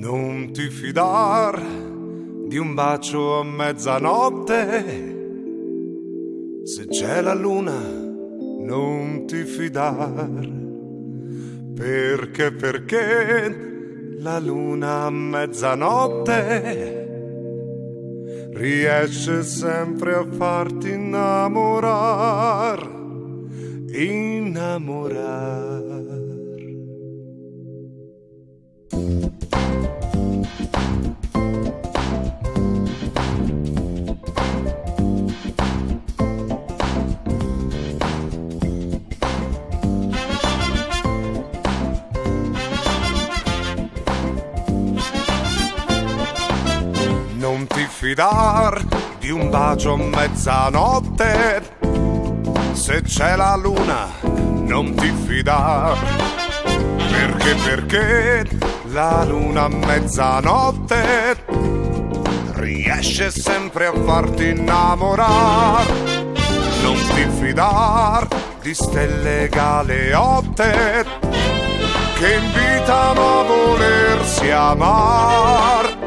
Non ti fidar di un bacio a mezzanotte, se c'è la luna non ti fidar, perché la luna a mezzanotte riesce sempre a farti innamorar. Non ti fidar di un bacio a mezzanotte, se c'è la luna non ti fidar, perché la luna a mezzanotte riesce sempre a farti innamorar. Non ti fidar di stelle galeotte che invitano a volersi amar.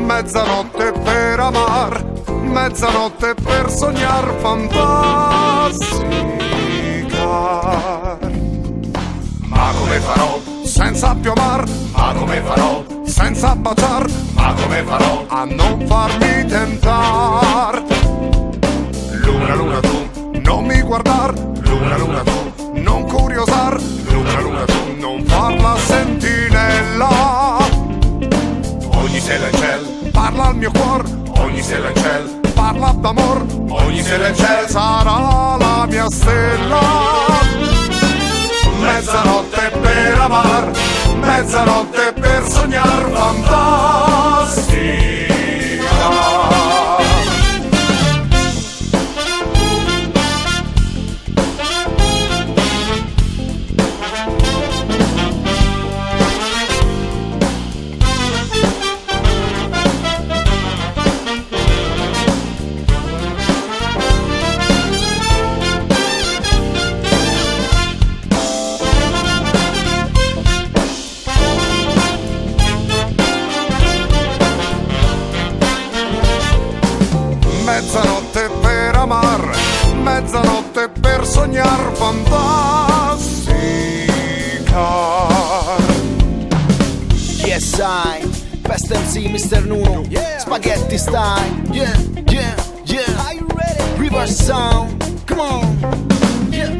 Mezzanotte per amar, mezzanotte per sognar fantastica. Ma come farò senza più amar? Ma come farò senza baciar? Ma come farò a non farmi tentar? Luna, luna tu, non mi guardar. Luna, luna tu, non curiosar. Luna, luna tu, non far la sentinella. Ogni sera in ciel parla al mio cuor, ogni sera in ciel parla d'amor, ogni sera in ciel sarà la mia stella. Mezzanotte per amar, mezzanotte per sognar fantastica. Mezzanotte per amar, mezzanotte per sognar fantastica. Yes, I, Best MC, Mr. Nuno, yeah. Spaghetti style, yeah, yeah, yeah. Are you ready? Reverse sound, come on.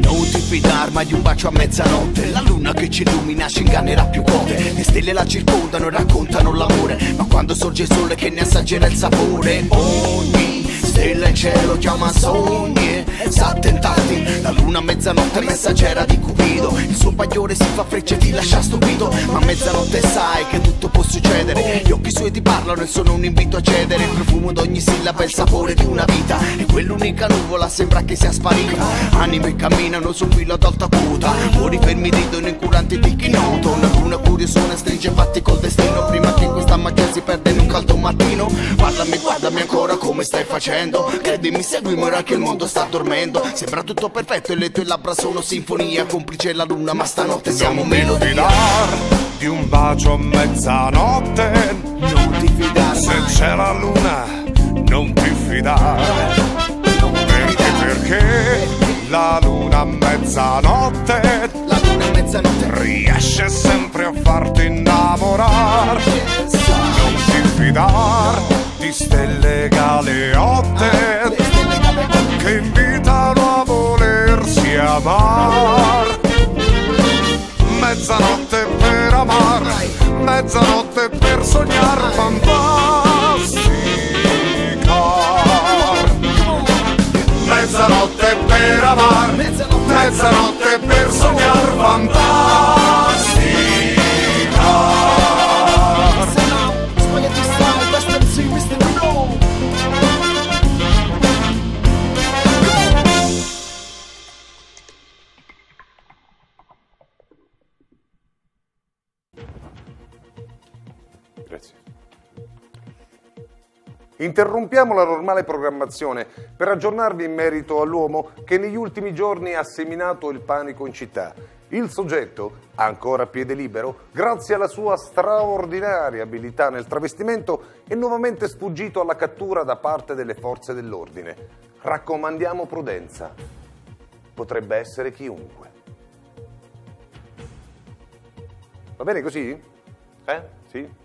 Non ti fidar mai di un bacio a mezzanotte, la luna che ci illumina ci ingannerà più volte. Le stelle la circondano e raccontano l'amore, ma quando sorge il sole che ne assaggerà il sapore. Ogni stella in cielo chiama sogni, sa tentarti. La luna a mezzanotte è messaggera di Cupido, il suo bagliore si fa frecce e ti lascia stupito. Ma a mezzanotte sai che tutto può succedere, gli occhi suoi ti parlano e sono un invito a cedere. Il profumo d'ogni sillaba è il sapore di una vita, e quell'unica nuvola sembra che sia sparita. Anime camminano su un filo ad alta quota, cuori fermi ridono incuranti di chi noto. Una luna curiosona stringe fatti col destino, prima che questa magia si perde in un caldo mattino. Parlami, guardami ancora, come stai facendo? Credimi, seguimi ora che il mondo sta dormendo. Sembra tutto perfetto e le tue labbra sono sinfonia, complice la luna ma stanotte siamo melodia. Non ti fidar di un bacio a mezzanotte, non ti fidare se mai. c'è la luna non ti fidare, perché la luna a mezzanotte, la luna a mezzanotte riesce sempre a farti innamorar. Non ti fidar di stelle galeotte che invitano a volersi amar. Mezzanotte per amar, mezzanotte per sognar fantastica. Mezzanotte per amar, mezzanotte per sognar fantastica. Spaghetti style, Best MC, Mr. Nuno. Grazie. Interrompiamo la normale programmazione per aggiornarvi in merito all'uomo che negli ultimi giorni ha seminato il panico in città Il soggetto, ancora a piede libero, grazie alla sua straordinaria abilità nel travestimento, è nuovamente sfuggito alla cattura da parte delle forze dell'ordine. Raccomandiamo prudenza. Potrebbe essere chiunque. Va bene così? Sì?